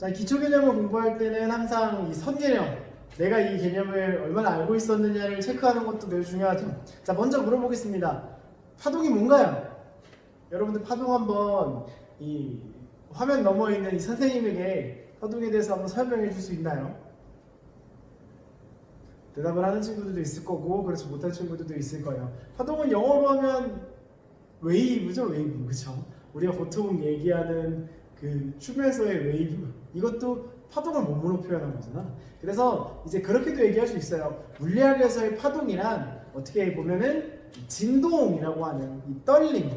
자, 기초 개념을 공부할 때는 항상 이 선개념, 내가 이 개념을 얼마나 알고 있었느냐를 체크하는 것도 매우 중요하죠. 자, 먼저 물어보겠습니다. 파동이 뭔가요? 여러분들 파동 한번 이 화면 너머에 있는 이 선생님에게 파동에 대해서 한번 설명해 줄 수 있나요? 대답을 하는 친구들도 있을 거고 그렇지 못한 친구들도 있을 거예요. 파동은 영어로 하면 웨이브죠, 웨이브. 그렇죠? 우리가 보통 얘기하는 그 춤에서의 웨이브, 이것도 파동을 몸으로 표현한 거잖아. 그래서 이제 그렇게도 얘기할 수 있어요. 물리학에서의 파동이란 어떻게 보면은 진동이라고 하는 이 떨림,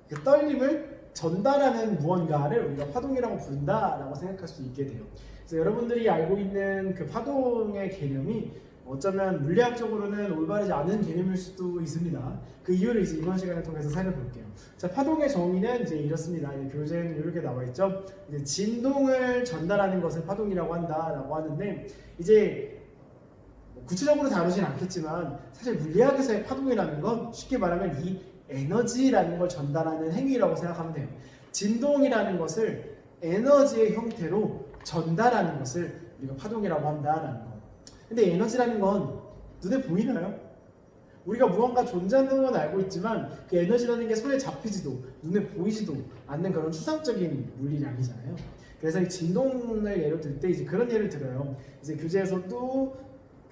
그 떨림을 전달하는 무언가를 우리가 파동이라고 부른다라고 생각할 수 있게 돼요. 그래서 여러분들이 알고 있는 그 파동의 개념이 어쩌면 물리학적으로는 올바르지 않은 개념일 수도 있습니다. 그 이유를 이제 이번 시간을 통해서 살펴볼게요. 자, 파동의 정의는 이제 이렇습니다. 이제 교재는 이렇게 나와 있죠. 이제 진동을 전달하는 것을 파동이라고 한다라고 하는데, 이제 구체적으로 다루진 않겠지만 사실 물리학에서의 파동이라는 건 쉽게 말하면 이 에너지라는 걸 전달하는 행위라고 생각하면 돼요. 진동이라는 것을 에너지의 형태로 전달하는 것을 우리가 파동이라고 한다라는 거. 근데 에너지라는 건 눈에 보이나요? 우리가 무언가 존재하는 건 알고 있지만 그 에너지라는 게 손에 잡히지도 눈에 보이지도 않는 그런 추상적인 물리량이잖아요. 그래서 이 진동을 예로 들 때 이제 그런 예를 들어요. 이제 교재에서도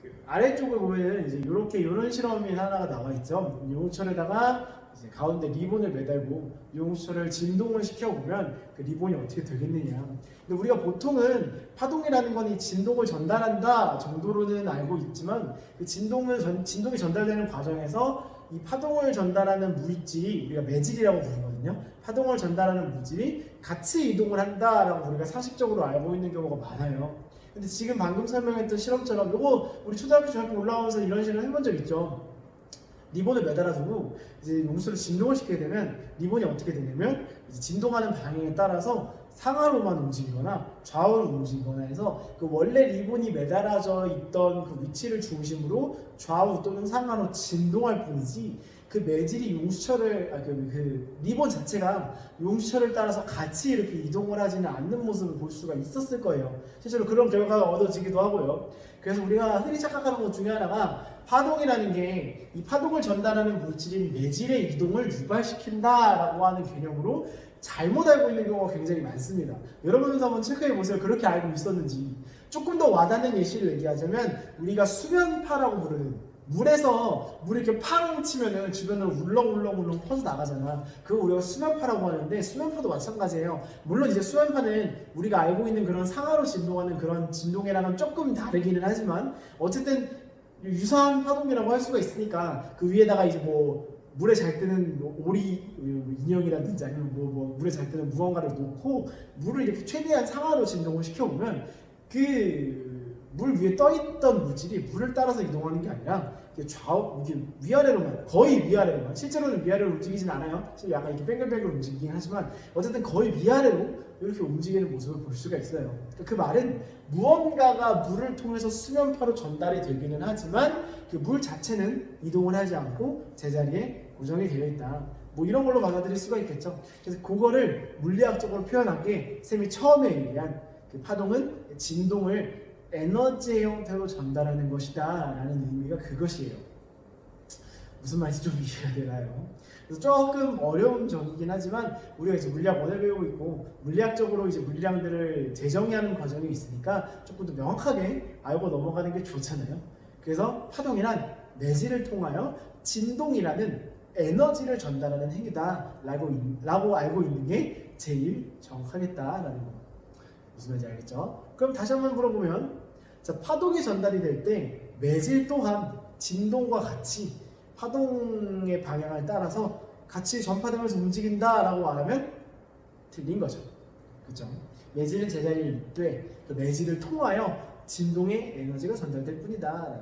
그 아래쪽을 보면 이제 이렇게 이런 실험이 하나가 나와 있죠. 용철에다가 이제 가운데 리본을 매달고 용철을 진동을 시켜보면 그 리본이 어떻게 되겠느냐. 근데 우리가 보통은 파동이라는 건 이 진동을 전달한다 정도로는 알고 있지만 그 진동이 전달되는 과정에서 이 파동을 전달하는 물질이 우리가 매질이라고 부르거든요. 파동을 전달하는 물질이 같이 이동을 한다라고 우리가 상식적으로 알고 있는 경우가 많아요. 근데 지금 방금 설명했던 실험처럼 이거 우리 초등학교 중학교 올라오면서 이런 실험 해본 적 있죠. 리본을 매달아두고 이제 용수를 진동을 시키게 되면 리본이 어떻게 되냐면 이제 진동하는 방향에 따라서 상하로만 움직이거나 좌우로 움직이거나 해서 그 원래 리본이 매달아져 있던 그 위치를 중심으로 좌우 또는 상하로 진동할 뿐이지 그 매질이 용수철을 그 리본 자체가 용수철을 따라서 같이 이렇게 이동을 하지는 않는 모습을 볼 수가 있었을 거예요. 실제로 그런 결과가 얻어지기도 하고요. 그래서 우리가 흔히 착각하는 것 중에 하나가 파동이라는 게 이 파동을 전달하는 물질인 매질의 이동을 유발시킨다라고 하는 개념으로 잘못 알고 있는 경우가 굉장히 많습니다. 여러분도 한번 체크해 보세요. 그렇게 알고 있었는지. 조금 더 와닿는 예시를 얘기하자면 우리가 수면파라고 부르는 물에서 물이 이렇게 팡 치면은 주변으로 울렁울렁 퍼져 나가잖아. 그거 우리가 수면파라고 하는데 수면파도 마찬가지예요. 물론 이제 수면파는 우리가 알고 있는 그런 상하로 진동하는 그런 진동이랑은 조금 다르기는 하지만 어쨌든 유사한 파동이라고 할 수가 있으니까 그 위에다가 이제 뭐 물에 잘 뜨는 오리 인형이라든지 아니면 뭐 물에 잘 뜨는 무언가를 놓고 물을 이렇게 최대한 상하로 진동을 시켜보면 그 물 위에 떠있던 물질이 물을 따라서 이동하는 게 아니라 좌우 위아래로만 거의 위아래로만 실제로는 위아래로 움직이진 않아요. 약간 이렇게 뱅글뱅글 움직이긴 하지만 어쨌든 거의 위아래로 이렇게 움직이는 모습을 볼 수가 있어요. 그 말은 무언가가 물을 통해서 수면파로 전달이 되기는 하지만 그 물 자체는 이동을 하지 않고 제자리에 고정이 되어 있다. 뭐 이런 걸로 받아들일 수가 있겠죠. 그래서 그거를 물리학적으로 표현한 게 쌤이 처음에 얘기한 그 파동은 진동을 에너지의 형태로 전달하는 것이다 라는 의미가 그것이에요. 무슨 말인지 좀 이해가 되나요? 그래서 조금 어려운 점이긴 하지만 우리가 이제 물리학 원을 배우고 있고 물리학적으로 이제 물리량들을 재정의하는 과정이 있으니까 조금 더 명확하게 알고 넘어가는 게 좋잖아요. 그래서 파동이란 매질을 통하여 진동이라는 에너지를 전달하는 행위다라고 알고 있는 게 제일 정확하겠다라는 거. 무슨 말인지 알겠죠? 그럼 다시 한번 물어보면 자, 파동이 전달이 될 때 매질 또한 진동과 같이 파동의 방향을 따라서 같이 전파되면서 움직인다라고 말하면 틀린 거죠. 그렇죠? 매질은 제자리에 있되 그 매질을 통하여 진동의 에너지가 전달될 뿐이다.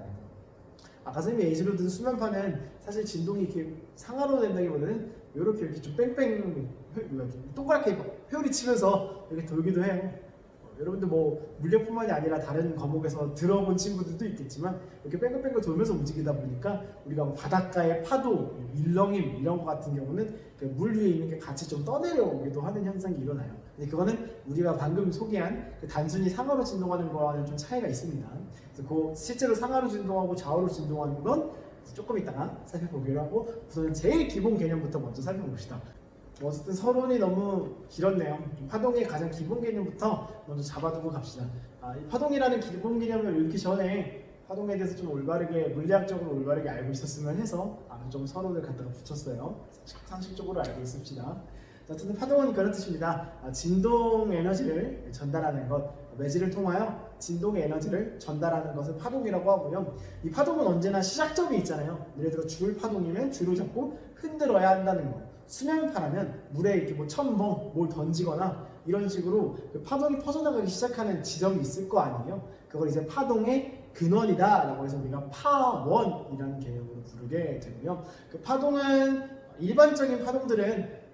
아까 선생님이 예시로 든 수면파는 사실 진동이 이렇게 상하로 된다기보다는 이렇게 좀 뺑뺑 동그랗게 회오리 치면서 이렇게 돌기도 해요. 여러분들 뭐 물리학뿐만이 아니라 다른 과목에서 들어본 친구들도 있겠지만 이렇게 뺑글뺑글 돌면서 움직이다 보니까 우리가 뭐 바닷가의 파도, 밀렁임 이런 거 같은 경우는 그 물 위에 있는 게 같이 좀 떠내려오기도 하는 현상이 일어나요. 근데 그거는 우리가 방금 소개한 그 단순히 상하로 진동하는 거와는 좀 차이가 있습니다. 그래서 그 실제로 상하로 진동하고 좌우로 진동하는 건 조금 이따가 살펴보기로 하고 우선 제일 기본 개념부터 먼저 살펴봅시다. 어쨌든 서론이 너무 길었네요. 파동의 가장 기본 개념부터 먼저 잡아두고 갑시다. 이 파동이라는 기본 개념을 읽기 전에 파동에 대해서 좀 올바르게 물리학적으로 올바르게 알고 있었으면 해서 좀 서론을 갖다가 붙였어요. 상식적으로 알고 있읍시다. 어쨌든 파동은 그런 뜻입니다. 진동 에너지를 전달하는 것, 매질을 통하여 진동의 에너지를 전달하는 것을 파동이라고 하고요. 이 파동은 언제나 시작점이 있잖아요. 예를 들어 줄 파동이면 줄을 잡고 흔들어야 한다는 것. 수면파라면 물에 이렇게 뭐 첨벙 뭘 던지거나 이런 식으로 그 파동이 퍼져나가기 시작하는 지점이 있을 거 아니에요. 그걸 이제 파동의 근원이다 라고 해서 우리가 파원이라는 개념으로 부르게 되고요. 그 파동은 일반적인 파동들은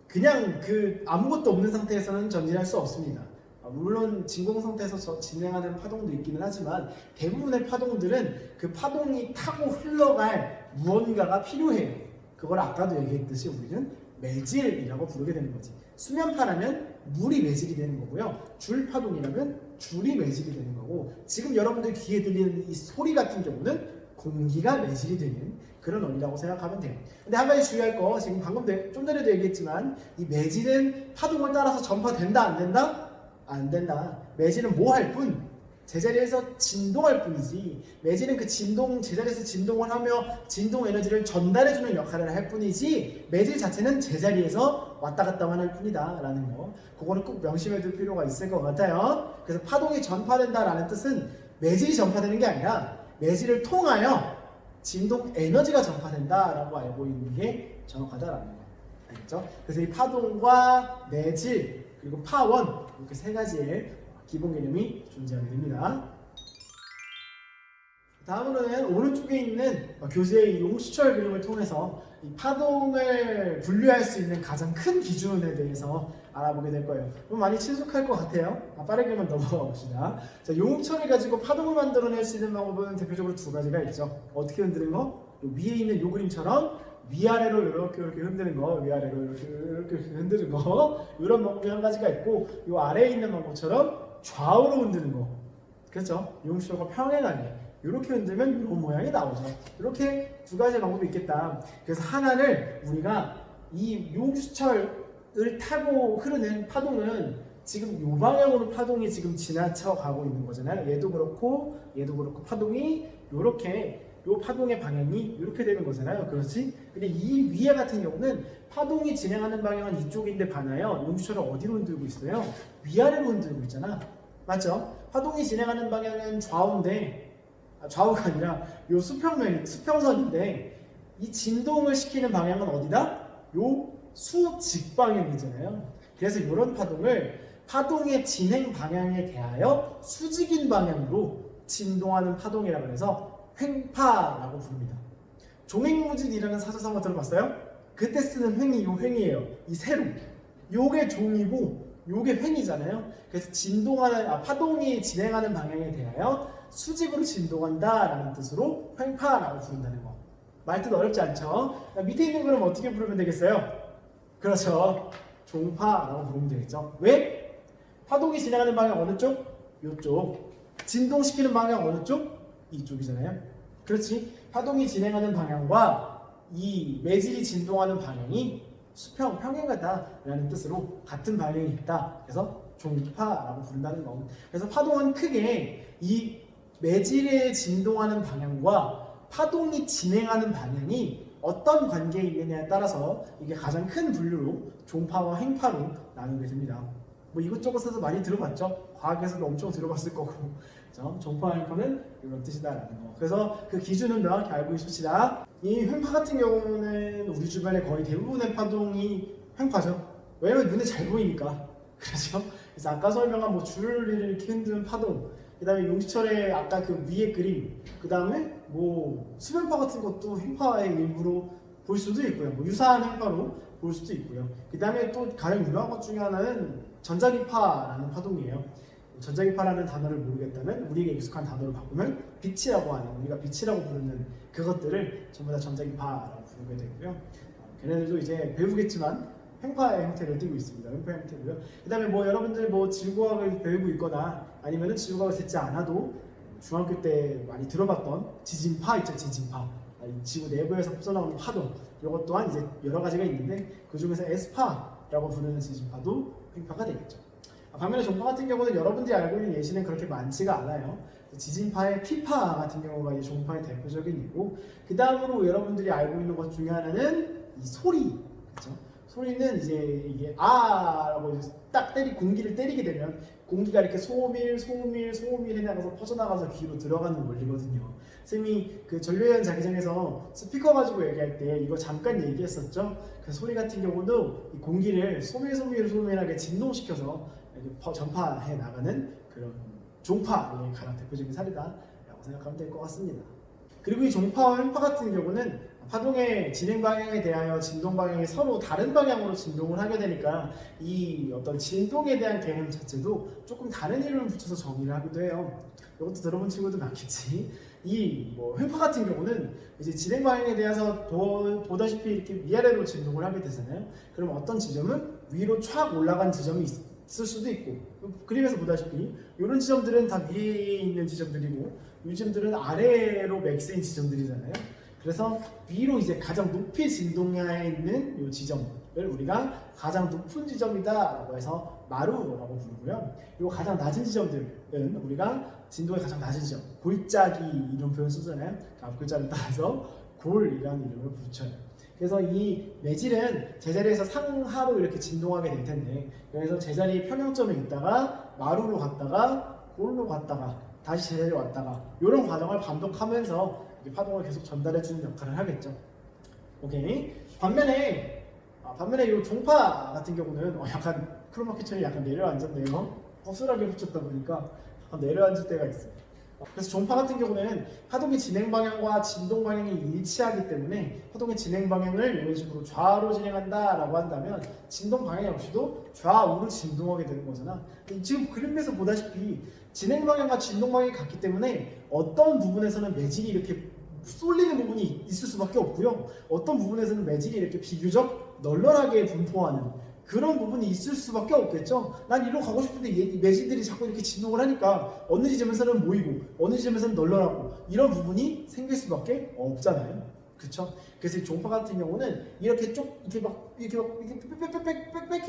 그냥 그 아무것도 없는 상태에서는 전진할 수 없습니다. 물론 진공 상태에서 진행하는 파동도 있기는 하지만 대부분의 파동들은 그 파동이 타고 흘러갈 무언가가 필요해요. 그걸 아까도 얘기했듯이 우리는 매질이라고 부르게 되는 거지. 수면파라면 물이 매질이 되는 거고요. 줄파동이라면 줄이 매질이 되는 거고, 지금 여러분들 귀에 들리는 이 소리 같은 경우는 공기가 매질이 되는 그런 원리라고 생각하면 돼요. 근데 한 가지 주의할 거, 지금 방금 좀 전에도 얘기했지만 이 매질은 파동을 따라서 전파된다 안 된다? 안 된다. 매질은 뭐 할 뿐? 제자리에서 진동할 뿐이지, 매질은 그 진동, 제자리에서 진동을 하며 진동 에너지를 전달해주는 역할을 할 뿐이지 매질 자체는 제자리에서 왔다 갔다 하는 뿐이다 라는 거, 그거는 꼭 명심해 둘 필요가 있을 것 같아요. 그래서 파동이 전파된다 라는 뜻은 매질이 전파되는 게 아니라 매질을 통하여 진동 에너지가 전파된다 라고 알고 있는 게 정확하다라는 거, 알겠죠? 그래서 이 파동과 매질 그리고 파원, 이렇게 세 가지의 기본 개념이 존재하게 됩니다. 다음으로는 오른쪽에 있는 교재의 용수철 그림을 통해서 이 파동을 분류할 수 있는 가장 큰 기준에 대해서 알아보게 될 거예요. 좀 많이 친숙할 것 같아요. 빠르게만 넘어가 봅시다. 자, 용수철을 가지고 파동을 만들어낼 수 있는 방법은 대표적으로 두 가지가 있죠. 어떻게 흔드는 거? 위에 있는 요 그림처럼 위아래로 이렇게 흔드는 거, 위아래로 이렇게 흔드는 거, 이런 방법이 한 가지가 있고, 요 아래에 있는 방법처럼 좌우로 흔드는 거, 그렇죠? 용수철과 평행하게 이렇게 흔들면 이런 모양이 나오죠. 이렇게 두 가지 방법이 있겠다. 그래서 하나를 우리가 이 용수철을 타고 흐르는 파동은 지금 요 방향으로 파동이 지금 지나쳐 가고 있는 거잖아요. 얘도 그렇고 파동이 이렇게, 요 파동의 방향이 이렇게 되는 거잖아요. 그렇지? 근데 이 위에 같은 경우는 파동이 진행하는 방향은 이쪽인데 반하여 용수철을 어디로 흔들고 있어요? 위아래로 흔들고 있잖아. 맞죠? 파동이 진행하는 방향은 좌우인데, 좌우가 아니라 요 수평선인데 이 진동을 시키는 방향은 어디다? 요 수직방향이잖아요. 그래서 이런 파동을 파동의 진행 방향에 대하여 수직인 방향으로 진동하는 파동이라고 해서 횡파라고 부릅니다. 종횡무진이라는 사조사 한번 들어봤어요? 그때 쓰는 횡이 요 횡이에요. 이 세로. 요게 종이고 요게 횡이잖아요. 그래서 파동이 진행하는 방향에 대하여 수직으로 진동한다라는 뜻으로 횡파라고 부른다는 거. 말뜻 어렵지 않죠? 밑에 있는 그럼 어떻게 부르면 되겠어요? 그렇죠. 종파라고 부르면 되겠죠. 왜? 파동이 진행하는 방향 어느 쪽? 요쪽. 진동시키는 방향 어느 쪽? 이쪽이잖아요. 그렇지? 파동이 진행하는 방향과 이 매질이 진동하는 방향이 평행하다라는 뜻으로 같은 방향이 있다. 그래서 종파라고 부른다는 거. 그래서 파동은 크게 이 매질에 진동하는 방향과 파동이 진행하는 방향이 어떤 관계에 있느냐에 따라서 이게 가장 큰 분류로 종파와 횡파로 나누게 됩니다. 뭐 이것저것에서 많이 들어봤죠? 과학에서도 엄청 들어봤을 거고. 종파, 횡파는 이런 뜻이다라는 거. 그래서 그 기준은 명확히 알고 있읍시다. 이 횡파 같은 경우는 우리 주변에 거의 대부분의 파동이 횡파죠. 왜냐면 눈에 잘 보이니까. 그렇죠? 그래서 아까 설명한 뭐 줄을 이렇게 흔드는 파동, 그 다음에 용수철의 아까 그 위에 그림, 그 다음에 뭐 수면파 같은 것도 횡파의 일부로 볼 수도 있고요. 뭐 유사한 횡파로 볼 수도 있고요. 그 다음에 또 가장 유명한 것 중에 하나는 전자기파라는 파동이에요. 전자기파라는 단어를 모르겠다면 우리에게 익숙한 단어로 바꾸면 빛이라고 하는, 우리가 빛이라고 부르는 그것들을 전부 다 전자기파라고 부르게 되고요. 걔네들도 이제 배우겠지만 횡파의 형태를 띠고 있습니다. 횡파의 형태고요. 그 다음에 뭐 여러분들 뭐 지구과학을 배우고 있거나 아니면은 지구과학을 듣지 않아도 중학교 때 많이 들어봤던 지진파 있죠. 지진파. 이 지구 내부에서 쏟아나오는 파도, 이것 또한 이제 여러 가지가 있는데 그 중에서 S파라고 부르는 지진파도 횡파가 되겠죠. 반면에 종파 같은 경우는 여러분들이 알고 있는 예시는 그렇게 많지가 않아요. 지진파의 P파 같은 경우가 이 종파의 대표적인 이고, 그 다음으로 여러분들이 알고 있는 것 중에 하나는 이 소리. 그렇죠? 소리는 이제 이게 아라고 딱 공기를 때리게 되면 공기가 이렇게 소밀 해나가서 퍼져나가서 귀로 들어가는 원리거든요. 쌤이 그 전류연 자기장에서 스피커 가지고 얘기할 때 이거 잠깐 얘기했었죠. 그 소리 같은 경우도 이 공기를 소밀하게 진동시켜서 전파해 나가는 그런 종파의 가장 대표적인 사례다라고 생각하면 될 것 같습니다. 그리고 이 종파와 횡파 같은 경우는 파동의 진행 방향에 대하여 진동 방향이 서로 다른 방향으로 진동을 하게 되니까 이 어떤 진동에 대한 개념 자체도 조금 다른 이름을 붙여서 정의를 하기도 해요. 이것도 들어본 친구도 많겠지. 이 횡파 같은 경우는 이제 진행 방향에 대해서 보다시피 이렇게 위아래로 진동을 하게 되잖아요. 그럼 어떤 지점은 위로 촥 올라간 지점이 있을 수도 있고, 그림에서 보다시피 이런 지점들은 다 위에 있는 지점들이고 이 지점들은 아래로 맥스인 지점들이잖아요. 그래서 위로 이제 가장 높이 진동하에 있는 이 지점을 우리가 가장 높은 지점이다라고 해서 마루라고 부르고요. 그리고 가장 낮은 지점들은 우리가 진동이 가장 낮은 지점, 골짜기 이런 표현 쓰잖아요. 앞글자를 따라서 골이라는 이름을 붙여요. 그래서 이 매질은 제자리에서 상하로 이렇게 진동하게 될 텐데, 그래서 제자리 평형점에 있다가 마루로 갔다가 골로 갔다가 다시 제자리로 왔다가 이런 과정을 반복하면서 파동을 계속 전달해주는 역할을 하겠죠. 오케이. 반면에 이 종파 같은 경우는 약간 크로마키처럼 약간 내려앉았네요. 허술하게 붙였다 보니까 약간 내려앉을 때가 있어요. 그래서 종파 같은 경우는 파동의 진행 방향과 진동 방향이 일치하기 때문에 파동의 진행 방향을 이런 식으로 좌로 진행한다라고 한다면 진동 방향 역시도 좌우로 진동하게 되는 거잖아. 지금 그림에서 보다시피 진행 방향과 진동 방향이 같기 때문에 어떤 부분에서는 매질이 이렇게 쏠리는 부분이 있을 수밖에 없고요. 어떤 부분에서는 매질이 이렇게 비교적 널널하게 분포하는 그런 부분이 있을 수밖에 없겠죠. 난 이리로 가고 싶은데 매질들이 자꾸 이렇게 진동을 하니까 어느 지점에서는 모이고 어느 지점에서는 널널하고 이런 부분이 생길 수밖에 없잖아요. 그렇죠? 그래서 이 종파 같은 경우는 이렇게 빽빽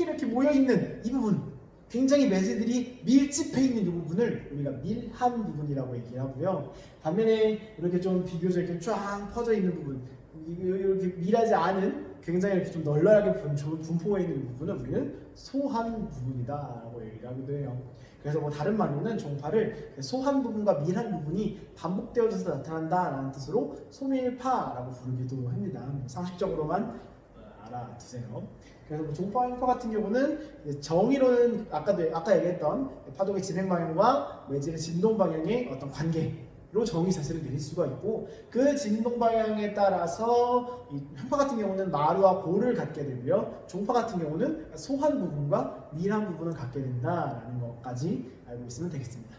이렇게 모여 있는 이 부분, 굉장히 매질들이 밀집해 있는 이 부분을 우리가 밀한 부분이라고 얘기를 하고요. 반면에 이렇게 좀 비교적 이렇게 쫙 퍼져 있는 부분, 이렇게 밀하지 않은 굉장히 이렇게 좀 널널하게 분포해 있는 부분을 우리는 소한 부분이다라고 얘기를 하기도 해요. 그래서 뭐 다른 말로는 종파를 소한 부분과 밀한 부분이 반복되어져서 나타난다라는 뜻으로 소밀파라고 부르기도 합니다. 상식적으로만 알아두세요. 그래서 뭐 종파, 횡파 같은 경우는 정의로는 아까 얘기했던 파동의 진행 방향과 매질의 진동 방향의 어떤 관계로 정의 자체를 내릴 수가 있고, 그 진동 방향에 따라서 이 횡파 같은 경우는 마루와 골을 갖게 되고요. 종파 같은 경우는 소한 부분과 밀한 부분을 갖게 된다라는 것까지 알고 있으면 되겠습니다.